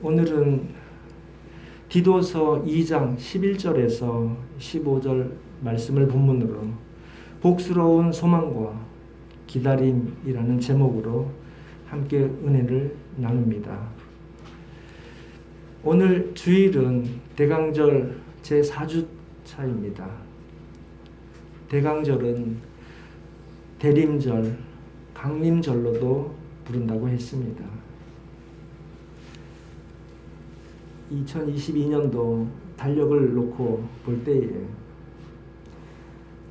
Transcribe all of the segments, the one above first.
오늘은 디도서 2장 11절에서 15절 말씀을 본문으로 복스러운 소망과 기다림이라는 제목으로 함께 은혜를 나눕니다. 오늘 주일은 대강절 제4주차입니다. 대강절은 대림절, 강림절로도 부른다고 했습니다. 2022년도 달력을 놓고 볼 때에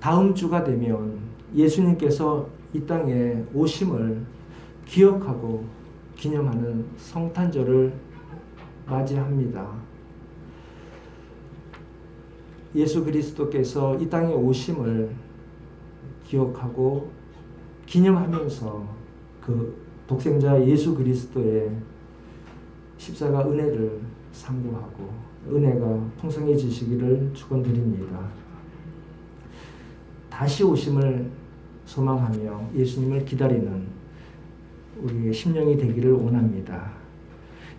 다음 주가 되면 예수님께서 이 땅에 오심을 기억하고 기념하는 성탄절을 맞이합니다. 예수 그리스도께서 이 땅에 오심을 기억하고 기념하면서 그 독생자 예수 그리스도의 십자가 은혜를 상고하고 은혜가 풍성해지시기를 축원드립니다. 다시 오심을 소망하며 예수님을 기다리는 우리의 심령이 되기를 원합니다.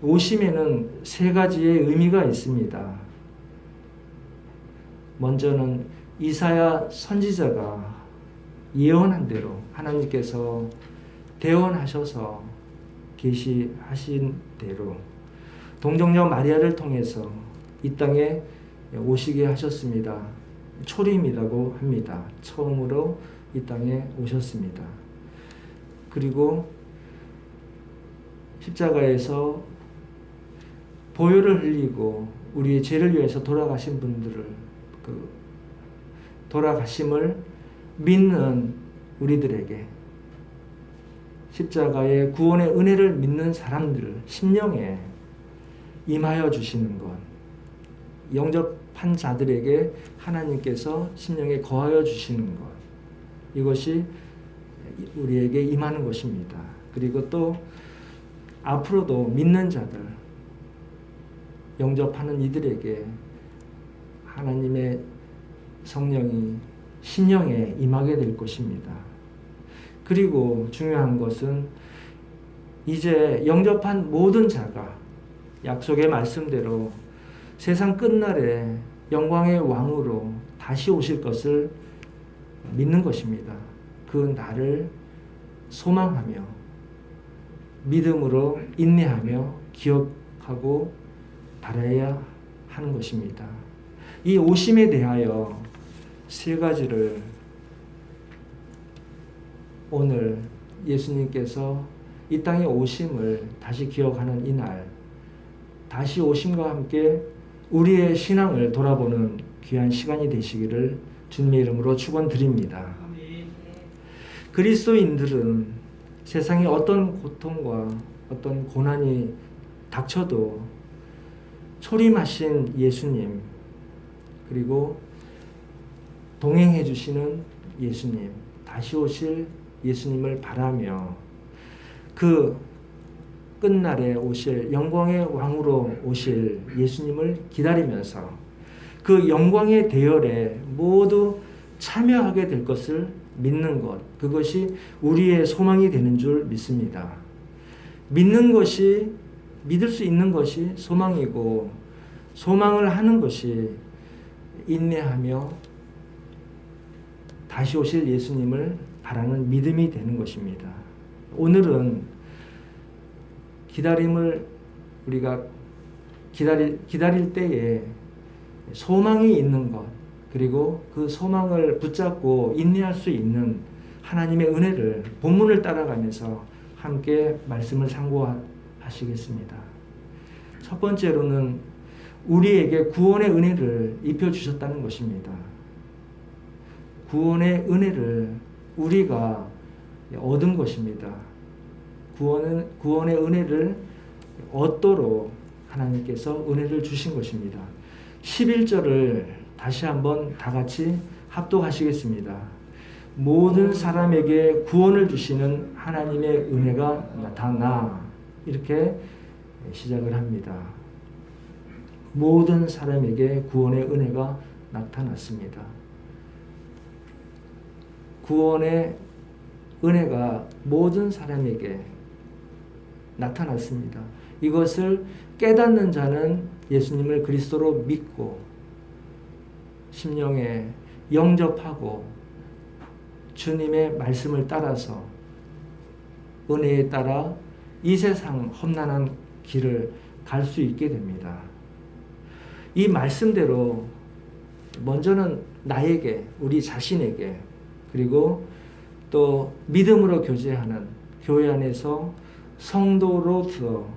오심에는 세 가지의 의미가 있습니다. 먼저는 이사야 선지자가 예언한 대로 하나님께서 대언하셔서 계시하신 대로 동정녀 마리아를 통해서 이 땅에 오시게 하셨습니다. 초림이라고 합니다. 처음으로 이 땅에 오셨습니다. 그리고 십자가에서 보혈을 흘리고 우리의 죄를 위해서 돌아가신 분들을 돌아가심을 믿는 우리들에게 십자가의 구원의 은혜를 믿는 사람들 심령에 임하여 주시는 것, 영접한 자들에게 하나님께서 심령에 거하여 주시는 것, 이것이 우리에게 임하는 것입니다. 그리고 또 앞으로도 믿는 자들, 영접하는 이들에게 하나님의 성령이 심령에 임하게 될 것입니다. 그리고 중요한 것은 이제 영접한 모든 자가 약속의 말씀대로 세상 끝날에 영광의 왕으로 다시 오실 것을 믿는 것입니다. 그 날을 소망하며 믿음으로 인내하며 기억하고 바라야 하는 것입니다. 이 오심에 대하여 세 가지를 오늘 예수님께서 이 땅에 오심을 다시 기억하는 이날, 다시 오심과 함께 우리의 신앙을 돌아보는 귀한 시간이 되시기를 주님의 이름으로 축원드립니다. 그리스도인들은 세상에 어떤 고통과 어떤 고난이 닥쳐도 초림하신 예수님, 그리고 동행해 주시는 예수님, 다시 오실 예수님을 바라며 그 끝날에 오실 영광의 왕으로 오실 예수님을 기다리면서 그 영광의 대열에 모두 참여하게 될 것을 믿는 것, 그것이 우리의 소망이 되는 줄 믿습니다. 믿는 것이, 믿을 수 있는 것이 소망이고, 소망을 하는 것이 인내하며 다시 오실 예수님을 바라는 믿음이 되는 것입니다. 오늘은 기다림을 우리가 기다릴 때에 소망이 있는 것, 그리고 그 소망을 붙잡고 인내할 수 있는 하나님의 은혜를 본문을 따라가면서 함께 말씀을 상고하시겠습니다. 첫 번째로는 우리에게 구원의 은혜를 입혀주셨다는 것입니다. 구원의 은혜를 우리가 얻은 것입니다. 구원의 은혜를 얻도록 하나님께서 은혜를 주신 것입니다. 11절을 다시 한번 다 같이 합독하시겠습니다. 모든 사람에게 구원을 주시는 하나님의 은혜가 나타나, 이렇게 시작을 합니다. 모든 사람에게 구원의 은혜가 나타났습니다. 구원의 은혜가 모든 사람에게 나타났습니다. 이것을 깨닫는 자는 예수님을 그리스도로 믿고 심령에 영접하고 주님의 말씀을 따라서 은혜에 따라 이 세상 험난한 길을 갈 수 있게 됩니다. 이 말씀대로 먼저는 나에게, 우리 자신에게, 그리고 또 믿음으로 교제하는 교회 안에서 성도로서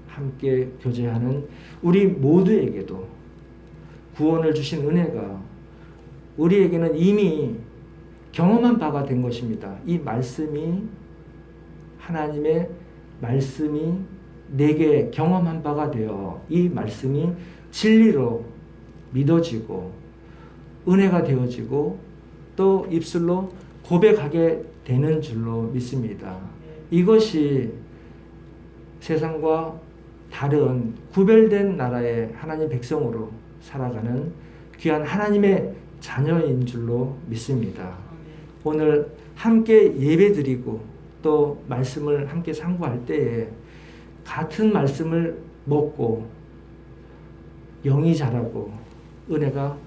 함께 교제하는 우리 모두에게도 구원을 주신 은혜가 우리에게는 이미 경험한 바가 된 것입니다. 이 말씀이, 하나님의 말씀이 내게 경험한 바가 되어 이 말씀이 진리로 믿어지고 은혜가 되어지고 또 입술로 고백하게 되는 줄로 믿습니다. 이것이 세상과 다른 구별된 나라의 하나님 백성으로 살아가는 귀한 하나님의 자녀인 줄로 믿습니다. 오늘 함께 예배드리고 또 말씀을 함께 상고할 때에 같은 말씀을 먹고 영이 자라고 은혜가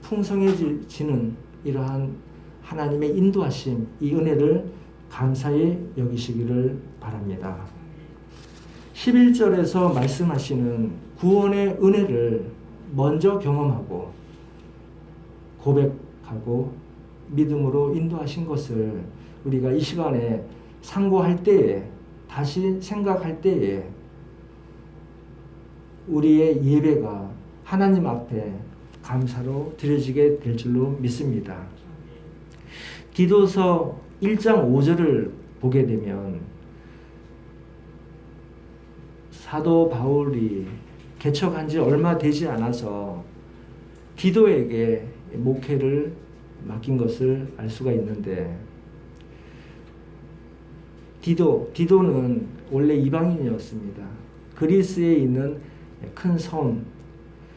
풍성해지는 이러한 하나님의 인도하심, 이 은혜를 감사히 여기시기를 바랍니다. 11절에서 말씀하시는 구원의 은혜를 먼저 경험하고 고백하고 믿음으로 인도하신 것을 우리가 이 시간에 상고할 때에, 다시 생각할 때에 우리의 예배가 하나님 앞에 감사로 드려지게 될 줄로 믿습니다. 디도서 1장 5절을 보게 되면 사도 바울이 개척한 지 얼마 되지 않아서 디도에게 목회를 맡긴 것을 알 수가 있는데, 디도는 원래 이방인이었습니다. 그리스에 있는 큰 섬,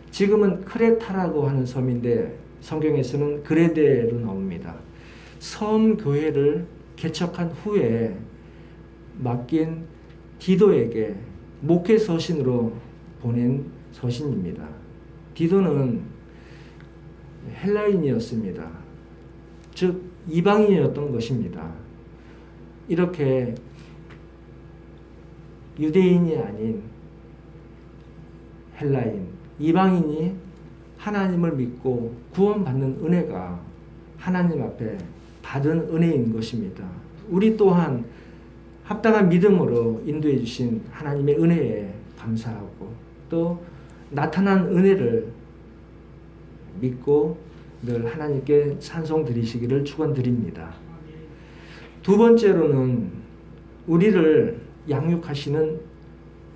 지금은 크레타라고 하는 섬인데 성경에서는 그레데로 나옵니다. 섬 교회를 개척한 후에 맡긴 디도에게 목회 서신으로 보낸 서신입니다. 디도는 헬라인이었습니다. 즉 이방인이었던 것입니다. 이렇게 유대인이 아닌 헬라인, 이방인이 하나님을 믿고 구원받는 은혜가 하나님 앞에 받은 은혜인 것입니다. 우리 또한 합당한 믿음으로 인도해 주신 하나님의 은혜에 감사하고 또 나타난 은혜를 믿고 늘 하나님께 찬송 드리시기를 축원드립니다. 두 번째로는 우리를 양육하시는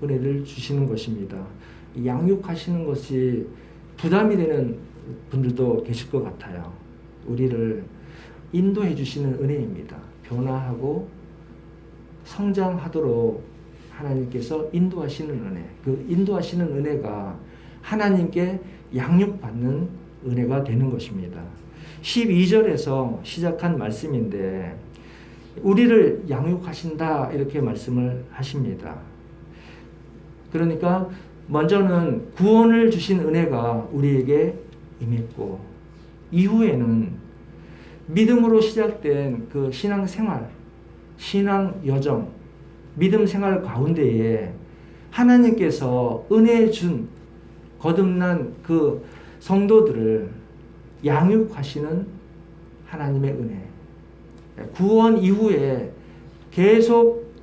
은혜를 주시는 것입니다. 양육하시는 것이 부담이 되는 분들도 계실 것 같아요. 우리를 인도해 주시는 은혜입니다. 변화하고 성장하도록 하나님께서 인도하시는 은혜, 그 인도하시는 은혜가 하나님께 양육받는 은혜가 되는 것입니다. 12절에서 시작한 말씀인데 우리를 양육하신다 이렇게 말씀을 하십니다. 그러니까 먼저는 구원을 주신 은혜가 우리에게 임했고 이후에는 믿음으로 시작된 그 신앙생활, 신앙 여정, 믿음 생활 가운데에 하나님께서 은혜 준 거듭난 그 성도들을 양육하시는 하나님의 은혜, 구원 이후에 계속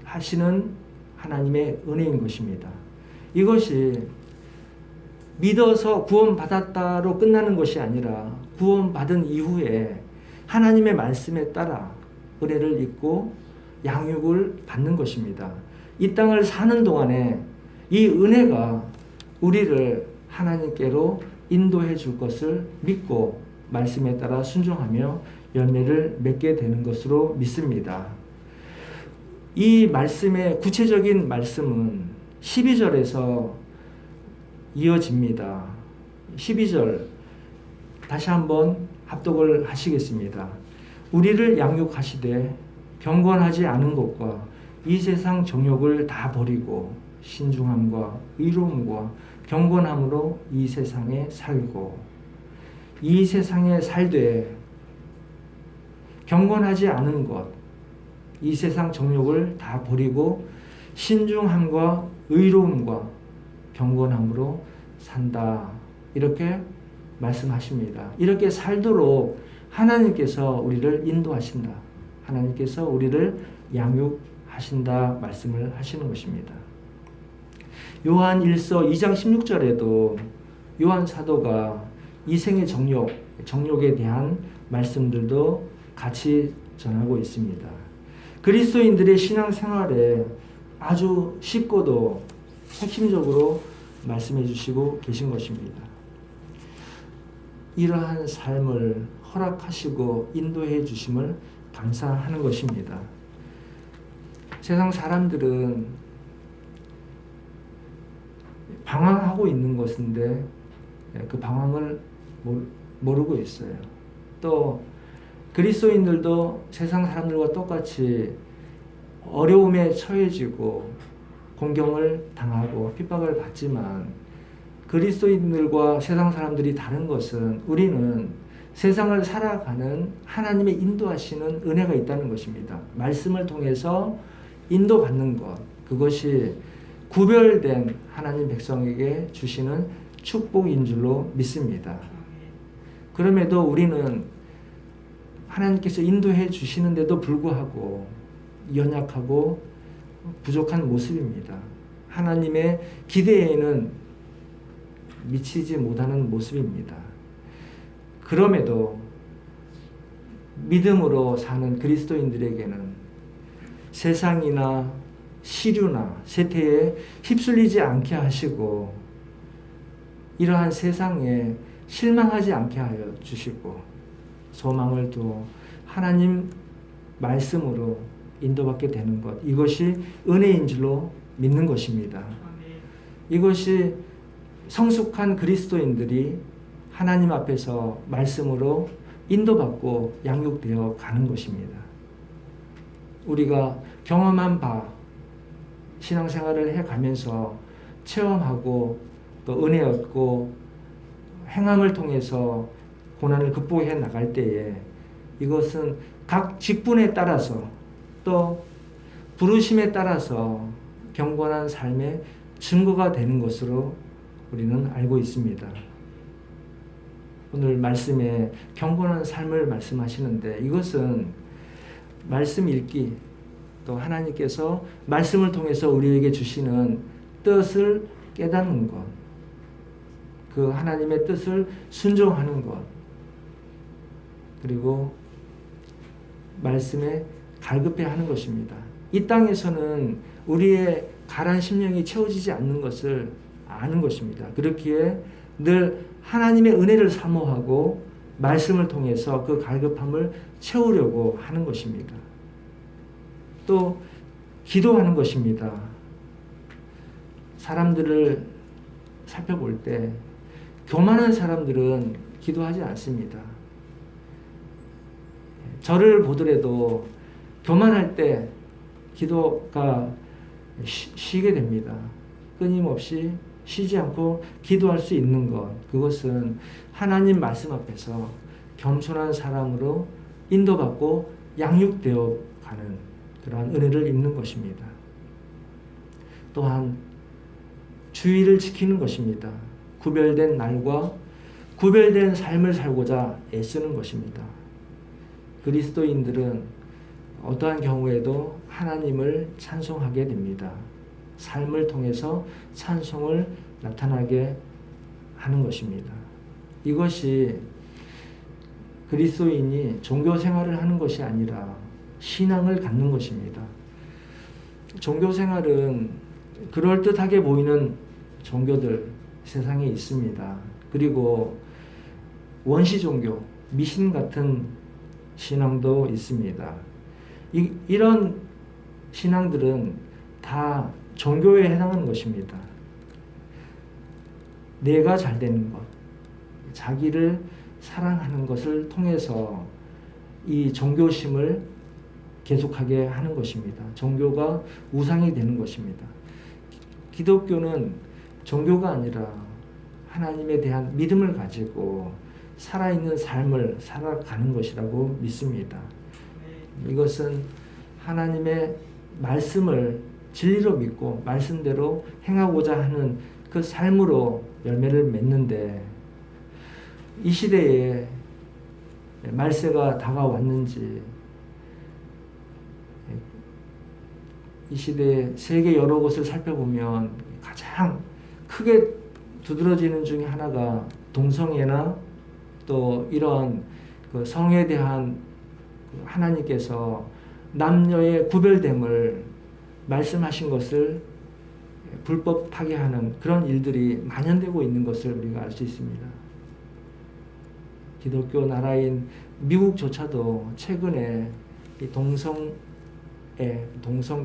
하시는 하나님의 은혜인 것입니다. 이것이 믿어서 구원받았다로 끝나는 것이 아니라 구원받은 이후에 하나님의 말씀에 따라 은혜를 입고 양육을 받는 것입니다. 이 땅을 사는 동안에 이 은혜가 우리를 하나님께로 인도해 줄 것을 믿고 말씀에 따라 순종하며 열매를 맺게 되는 것으로 믿습니다. 이 말씀의 구체적인 말씀은 12절에서 이어집니다. 12절 다시 한번 합독을 하시겠습니다. 우리를 양육하시되 경건하지 않은 것과 이 세상 정욕을 다 버리고 신중함과 의로움과 경건함으로 이 세상에 살고, 이 세상에 살되 경건하지 않은 것, 이 세상 정욕을 다 버리고 신중함과 의로움과 경건함으로 산다. 이렇게 말씀하십니다. 이렇게 살도록 하나님께서 우리를 인도하신다. 하나님께서 우리를 양육하신다 말씀을 하시는 것입니다. 요한 1서 2장 16절에도 요한 사도가 이생의 정욕에 대한 말씀들도 같이 전하고 있습니다. 그리스도인들의 신앙생활에 아주 쉽고도 핵심적으로 말씀해 주시고 계신 것입니다. 이러한 삶을 허락하시고 인도해 주심을 감사하는 것입니다. 세상 사람들은 방황하고 있는 것인데 그 방황을 모르고 있어요. 또 그리스도인들도 세상 사람들과 똑같이 어려움에 처해지고 공경을 당하고 핍박을 받지만, 그리스도인들과 세상 사람들이 다른 것은 우리는 세상을 살아가는 하나님의 인도하시는 은혜가 있다는 것입니다. 말씀을 통해서 인도받는 것, 그것이 구별된 하나님 백성에게 주시는 축복인 줄로 믿습니다. 그럼에도 우리는 하나님께서 인도해 주시는데도 불구하고 연약하고 부족한 모습입니다. 하나님의 기대에는 미치지 못하는 모습입니다. 그럼에도 믿음으로 사는 그리스도인들에게는 세상이나 시류나 세태에 휩쓸리지 않게 하시고, 이러한 세상에 실망하지 않게 하여 주시고, 소망을 두어 하나님 말씀으로 인도받게 되는 것, 이것이 은혜인 줄로 믿는 것입니다. 이것이 성숙한 그리스도인들이 하나님 앞에서 말씀으로 인도받고 양육되어 가는 것입니다. 우리가 경험한 바, 신앙생활을 해가면서 체험하고 또 은혜 얻고 행함을 통해서 고난을 극복해 나갈 때에 이것은 각 직분에 따라서 또 부르심에 따라서 경건한 삶의 증거가 되는 것으로 우리는 알고 있습니다. 오늘 말씀에 경건한 삶을 말씀하시는데, 이것은 말씀 읽기, 또 하나님께서 말씀을 통해서 우리에게 주시는 뜻을 깨닫는 것, 그 하나님의 뜻을 순종하는 것, 그리고 말씀에 갈급해 하는 것입니다. 이 땅에서는 우리의 가란 심령이 채워지지 않는 것을 아는 것입니다. 그렇기에 늘 하나님의 은혜를 사모하고 말씀을 통해서 그 갈급함을 채우려고 하는 것입니다. 또 기도하는 것입니다. 사람들을 살펴볼 때 교만한 사람들은 기도하지 않습니다. 저를 보더라도 교만할 때 기도가 쉬게 됩니다. 끊임없이 쉬지 않고 기도할 수 있는 것, 그것은 하나님 말씀 앞에서 겸손한 사람으로 인도받고 양육되어 가는 그러한 은혜를 입는 것입니다. 또한 주의를 지키는 것입니다. 구별된 날과 구별된 삶을 살고자 애쓰는 것입니다. 그리스도인들은 어떠한 경우에도 하나님을 찬송하게 됩니다. 삶을 통해서 찬송을 나타나게 하는 것입니다. 이것이 그리스도인이 종교 생활을 하는 것이 아니라 신앙을 갖는 것입니다. 종교 생활은 그럴듯하게 보이는 종교들 세상에 있습니다. 그리고 원시 종교, 미신 같은 신앙도 있습니다. 이런 신앙들은 다 종교에 해당하는 것입니다. 내가 잘 되는 것, 자기를 사랑하는 것을 통해서 이 종교심을 계속하게 하는 것입니다. 종교가 우상이 되는 것입니다. 기독교는 종교가 아니라 하나님에 대한 믿음을 가지고 살아있는 삶을 살아가는 것이라고 믿습니다. 이것은 하나님의 말씀을 진리로 믿고 말씀대로 행하고자 하는 그 삶으로 열매를 맺는데, 이 시대에 말세가 다가왔는지, 이 시대에 세계 여러 곳을 살펴보면 가장 크게 두드러지는 중에 하나가 동성애나 또 이런 그 성에 대한 하나님께서 남녀의 구별됨을 말씀하신 것을 불법 파괴하는 그런 일들이 만연되고 있는 것을 우리가 알 수 있습니다. 기독교 나라인 미국조차도 최근에 이 동성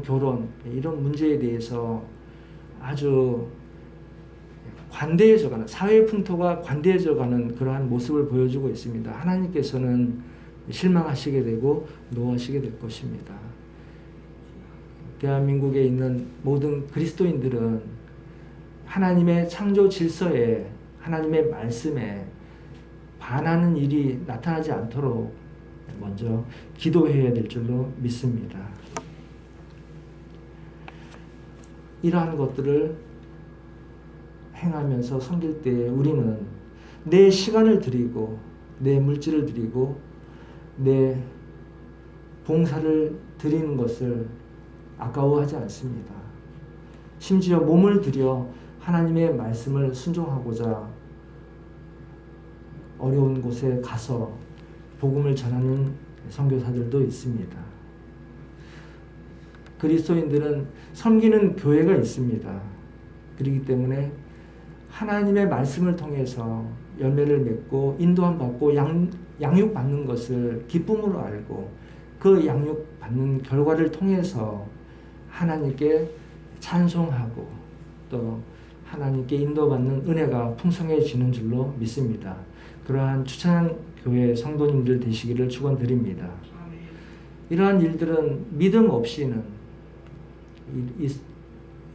결혼 이런 문제에 대해서 아주 관대해져가는, 사회 풍토가 관대해져가는 그러한 모습을 보여주고 있습니다. 하나님께서는 실망하시게 되고 노하시게 될 것입니다. 대한민국에 있는 모든 그리스도인들은 하나님의 창조 질서에, 하나님의 말씀에 반하는 일이 나타나지 않도록 먼저 기도해야 될 줄로 믿습니다. 이러한 것들을 행하면서 섬길 때 우리는 내 시간을 드리고 내 물질을 드리고 내 봉사를 드리는 것을 아까워하지 않습니다. 심지어 몸을 들여 하나님의 말씀을 순종하고자 어려운 곳에 가서 복음을 전하는 선교사들도 있습니다. 그리스도인들은 섬기는 교회가 있습니다. 그렇기 때문에 하나님의 말씀을 통해서 열매를 맺고 인도함 받고 양육받는 것을 기쁨으로 알고 그 양육받는 결과를 통해서 하나님께 찬송하고 또 하나님께 인도받는 은혜가 풍성해지는 줄로 믿습니다. 그러한 추천한 교회 성도님들 되시기를 축원드립니다. 이러한 일들은 믿음 없이는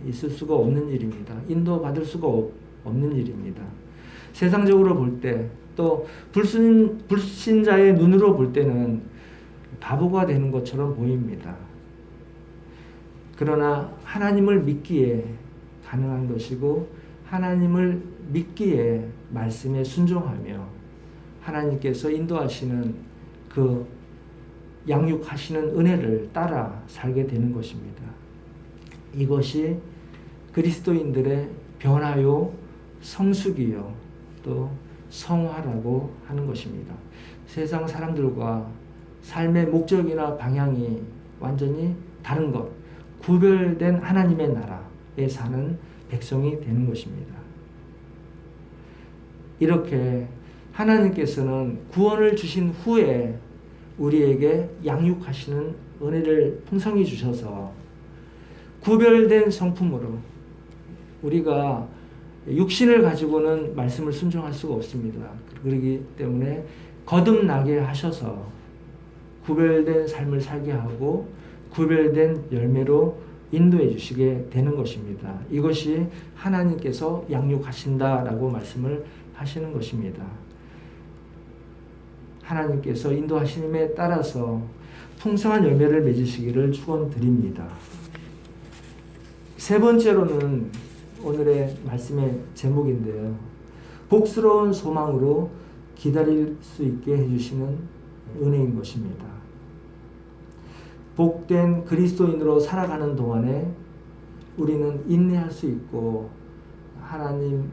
있을 수가 없는 일입니다. 인도받을 수가 없는 일입니다. 세상적으로 볼 때, 또 불신자의 눈으로 볼 때는 바보가 되는 것처럼 보입니다. 그러나 하나님을 믿기에 가능한 것이고, 하나님을 믿기에 말씀에 순종하며 하나님께서 인도하시는 그 양육하시는 은혜를 따라 살게 되는 것입니다. 이것이 그리스도인들의 변화요 성숙이요 또 성화라고 하는 것입니다. 세상 사람들과 삶의 목적이나 방향이 완전히 다른 것, 구별된 하나님의 나라에 사는 백성이 되는 것입니다. 이렇게 하나님께서는 구원을 주신 후에 우리에게 양육하시는 은혜를 풍성히 주셔서 구별된 성품으로, 우리가 육신을 가지고는 말씀을 순종할 수가 없습니다. 그렇기 때문에 거듭나게 하셔서 구별된 삶을 살게 하고 구별된 열매로 인도해 주시게 되는 것입니다. 이것이 하나님께서 양육하신다라고 말씀을 하시는 것입니다. 하나님께서 인도하심에 따라서 풍성한 열매를 맺으시기를 축원드립니다. 세 번째로는 오늘의 말씀의 제목인데요. 복스러운 소망으로 기다릴 수 있게 해주시는 은혜인 것입니다. 복된 그리스도인으로 살아가는 동안에 우리는 인내할 수 있고 하나님께서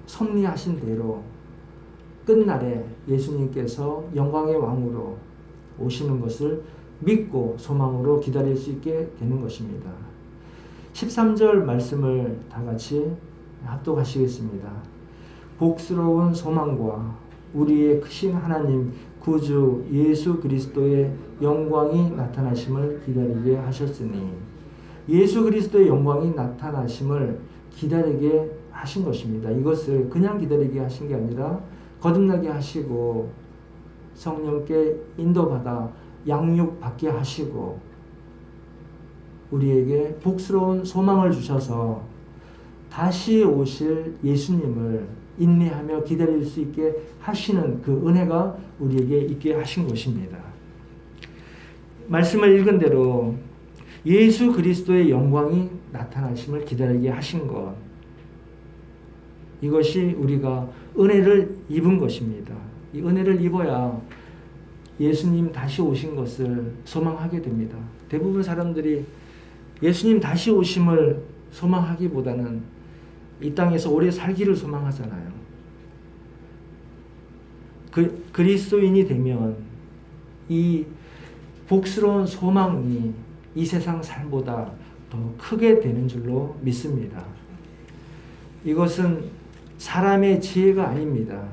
섭리하신 대로 끝날에 예수님께서 영광의 왕으로 오시는 것을 믿고 소망으로 기다릴 수 있게 되는 것입니다. 13절 말씀을 다 같이 합독하시겠습니다. 복스러운 소망과 우리의 크신 하나님 구주 예수 그리스도의 영광이 나타나심을 기다리게 하셨으니, 예수 그리스도의 영광이 나타나심을 기다리게 하신 것입니다. 이것을 그냥 기다리게 하신 게 아니라 거듭나게 하시고 성령께 인도받아 양육받게 하시고 우리에게 복스러운 소망을 주셔서 다시 오실 예수님을 인내하며 기다릴 수 있게 하시는 그 은혜가 우리에게 있게 하신 것입니다. 말씀을 읽은 대로 예수 그리스도의 영광이 나타나심을 기다리게 하신 것, 이것이 우리가 은혜를 입은 것입니다. 이 은혜를 입어야 예수님 다시 오신 것을 소망하게 됩니다. 대부분 사람들이 예수님 다시 오심을 소망하기보다는 이 땅에서 오래 살기를 소망하잖아요. 그리스도인이 되면 이 복스러운 소망이 이 세상 삶보다 더 크게 되는 줄로 믿습니다. 이것은 사람의 지혜가 아닙니다.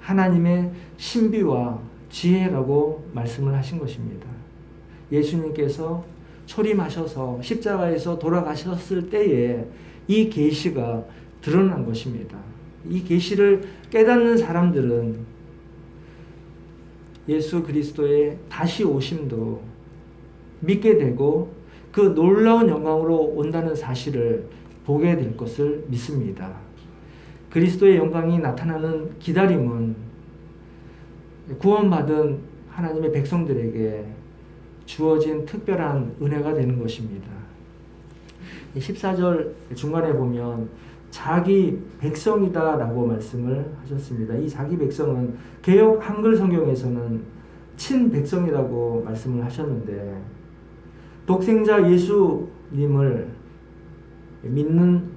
하나님의 신비와 지혜라고 말씀을 하신 것입니다. 예수님께서 초림하셔서 십자가에서 돌아가셨을 때에 이 계시가 드러난 것입니다. 이 계시를 깨닫는 사람들은 예수 그리스도의 다시 오심도 믿게 되고 그 놀라운 영광으로 온다는 사실을 보게 될 것을 믿습니다. 그리스도의 영광이 나타나는 기다림은 구원받은 하나님의 백성들에게 주어진 특별한 은혜가 되는 것입니다. 14절 중간에 보면 자기 백성이다 라고 말씀을 하셨습니다. 이 자기 백성은 개역 한글 성경에서는 친백성이라고 말씀을 하셨는데, 독생자 예수님을 믿는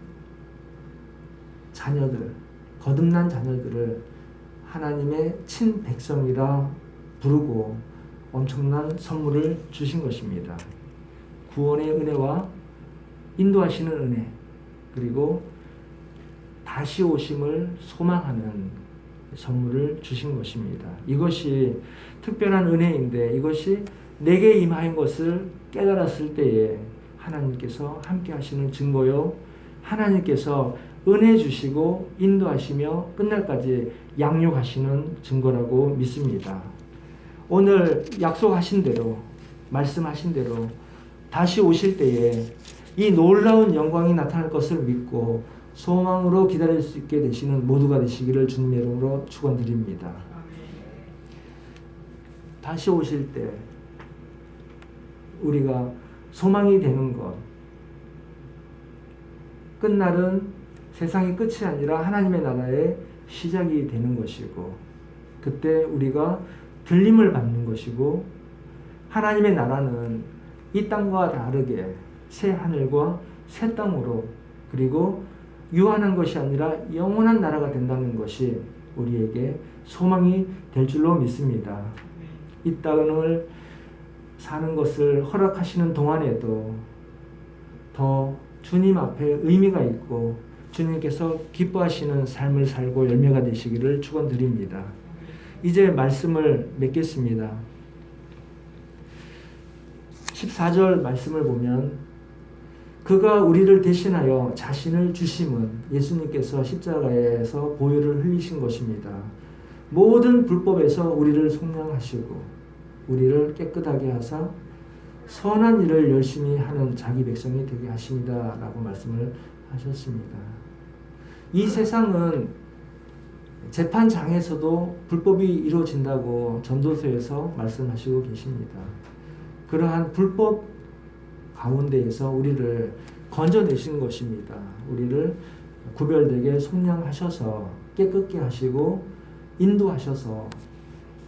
자녀들, 거듭난 자녀들을 하나님의 친백성이라 부르고 엄청난 선물을 주신 것입니다. 구원의 은혜와 인도하시는 은혜, 그리고 다시 오심을 소망하는 선물을 주신 것입니다. 이것이 특별한 은혜인데, 이것이 내게 임하인 것을 깨달았을 때에 하나님께서 함께 하시는 증거요, 하나님께서 은혜 주시고 인도하시며 끝날까지 양육하시는 증거라고 믿습니다. 오늘 약속하신 대로, 말씀하신 대로 다시 오실 때에 이 놀라운 영광이 나타날 것을 믿고 소망으로 기다릴 수 있게 되시는 모두가 되시기를 주님의 이름으로 축원드립니다. 다시 오실 때 우리가 소망이 되는 것, 끝날은 세상의 끝이 아니라 하나님의 나라의 시작이 되는 것이고, 그때 우리가 들림을 받는 것이고, 하나님의 나라는 이 땅과 다르게 새 하늘과 새 땅으로, 그리고 유한한 것이 아니라 영원한 나라가 된다는 것이 우리에게 소망이 될 줄로 믿습니다. 이 땅을 사는 것을 허락하시는 동안에도 더 주님 앞에 의미가 있고 주님께서 기뻐하시는 삶을 살고 열매가 되시기를 축원드립니다. 이제 말씀을 맺겠습니다. 14절 말씀을 보면, 그가 우리를 대신하여 자신을 주심은 예수님께서 십자가에서 보혈을 흘리신 것입니다. 모든 불법에서 우리를 속량하시고 우리를 깨끗하게 하사 선한 일을 열심히 하는 자기 백성이 되게 하십니다 라고 말씀을 하셨습니다. 이 세상은 재판장에서도 불법이 이루어진다고 전도서에서 말씀하시고 계십니다. 그러한 불법 가운데에서 우리를 건져내신 것입니다. 우리를 구별되게 속량하셔서 깨끗게 하시고 인도하셔서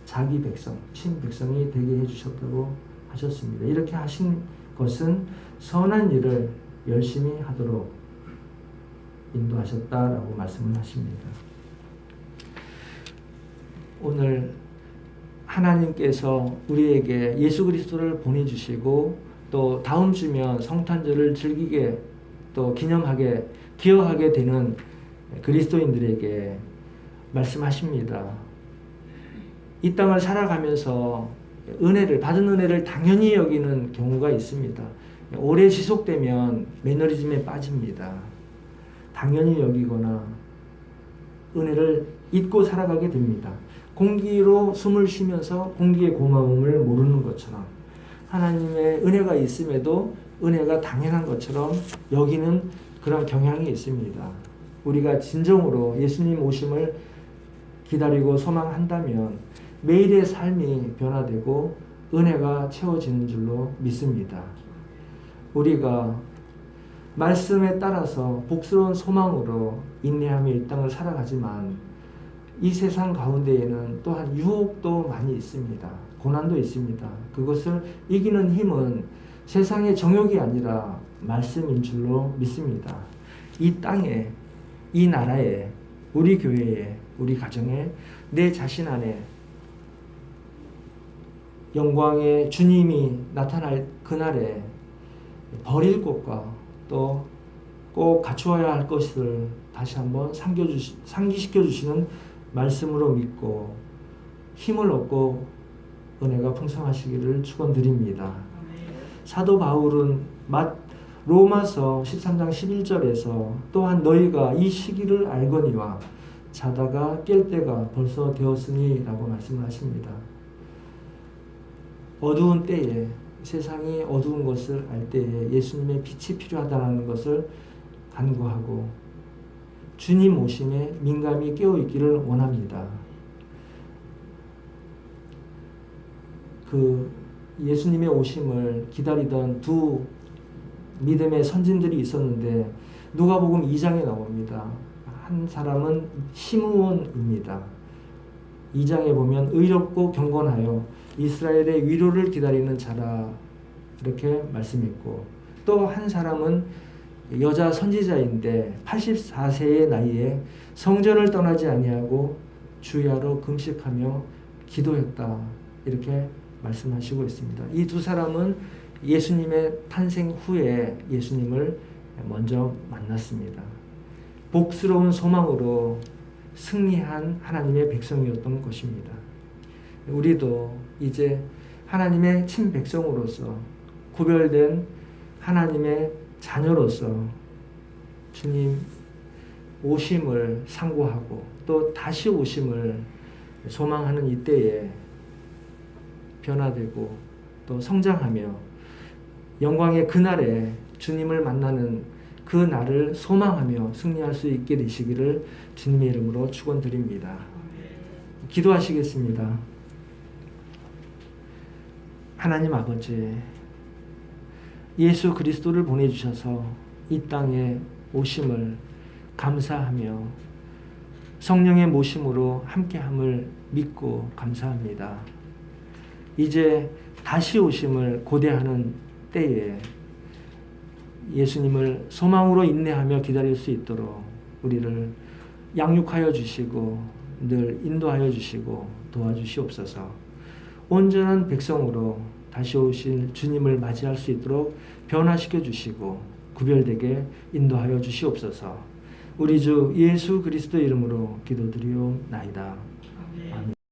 자기 백성, 친백성이 되게 해주셨다고 하셨습니다. 이렇게 하신 것은 선한 일을 열심히 하도록 인도하셨다라고 말씀을 하십니다. 오늘 하나님께서 우리에게 예수 그리스도를 보내주시고 또 다음 주면 성탄절을 즐기게 또 기념하게 기여하게 되는 그리스도인들에게 말씀하십니다. 이 땅을 살아가면서 받은 은혜를 당연히 여기는 경우가 있습니다. 오래 지속되면 매너리즘에 빠집니다. 당연히 여기거나 은혜를 잊고 살아가게 됩니다. 공기로 숨을 쉬면서 공기의 고마움을 모르는 것처럼 하나님의 은혜가 있음에도 은혜가 당연한 것처럼 여기는 그런 경향이 있습니다. 우리가 진정으로 예수님 오심을 기다리고 소망한다면 매일의 삶이 변화되고 은혜가 채워지는 줄로 믿습니다. 우리가 말씀에 따라서 복스러운 소망으로 인내하며 이 땅을 살아가지만 이 세상 가운데에는 또한 유혹도 많이 있습니다. 고난도 있습니다. 그것을 이기는 힘은 세상의 정욕이 아니라 말씀인 줄로 믿습니다. 이 땅에, 이 나라에, 우리 교회에, 우리 가정에, 내 자신 안에 영광의 주님이 나타날 그날에 버릴 것과 또 꼭 갖추어야 할 것을 다시 한번 상기시켜 주시는 말씀으로 믿고 힘을 얻고 은혜가 풍성하시기를 축원드립니다. 사도 바울은 로마서 13장 11절에서 또한 너희가 이 시기를 알거니와 자다가 깰 때가 벌써 되었으니 라고 말씀을 하십니다. 어두운 때에, 세상이 어두운 것을 알 때에 예수님의 빛이 필요하다는 것을 간구하고 주님 오심에 민감히 깨어있기를 원합니다. 그 예수님의 오심을 기다리던 두 믿음의 선진들이 있었는데 누가복음 2장에 나옵니다. 한 사람은 시므온입니다. 2장에 보면 의롭고 경건하여 이스라엘의 위로를 기다리는 자라 이렇게 말씀했고, 또 한 사람은 여자 선지자인데 84세의 나이에 성전을 떠나지 아니하고 주야로 금식하며 기도했다 이렇게 말씀하시고 있습니다. 이 두 사람은 예수님의 탄생 후에 예수님을 먼저 만났습니다. 복스러운 소망으로 승리한 하나님의 백성이었던 것입니다. 우리도 이제 하나님의 친백성으로서 구별된 하나님의 자녀로서 주님 오심을 상고하고 또 다시 오심을 소망하는 이때에 변화되고 또 성장하며 영광의 그날에 주님을 만나는 그 날을 소망하며 승리할 수 있게 되시기를 주님의 이름으로 축원드립니다. 기도하시겠습니다. 하나님 아버지, 예수 그리스도를 보내주셔서 이 땅에 오심을 감사하며 성령의 모심으로 함께함을 믿고 감사합니다. 이제 다시 오심을 고대하는 때에 예수님을 소망으로 인내하며 기다릴 수 있도록 우리를 양육하여 주시고 늘 인도하여 주시고 도와주시옵소서. 온전한 백성으로 다시 오신 주님을 맞이할 수 있도록 변화시켜 주시고 구별되게 인도하여 주시옵소서. 우리 주 예수 그리스도 이름으로 기도드리옵나이다. 아멘.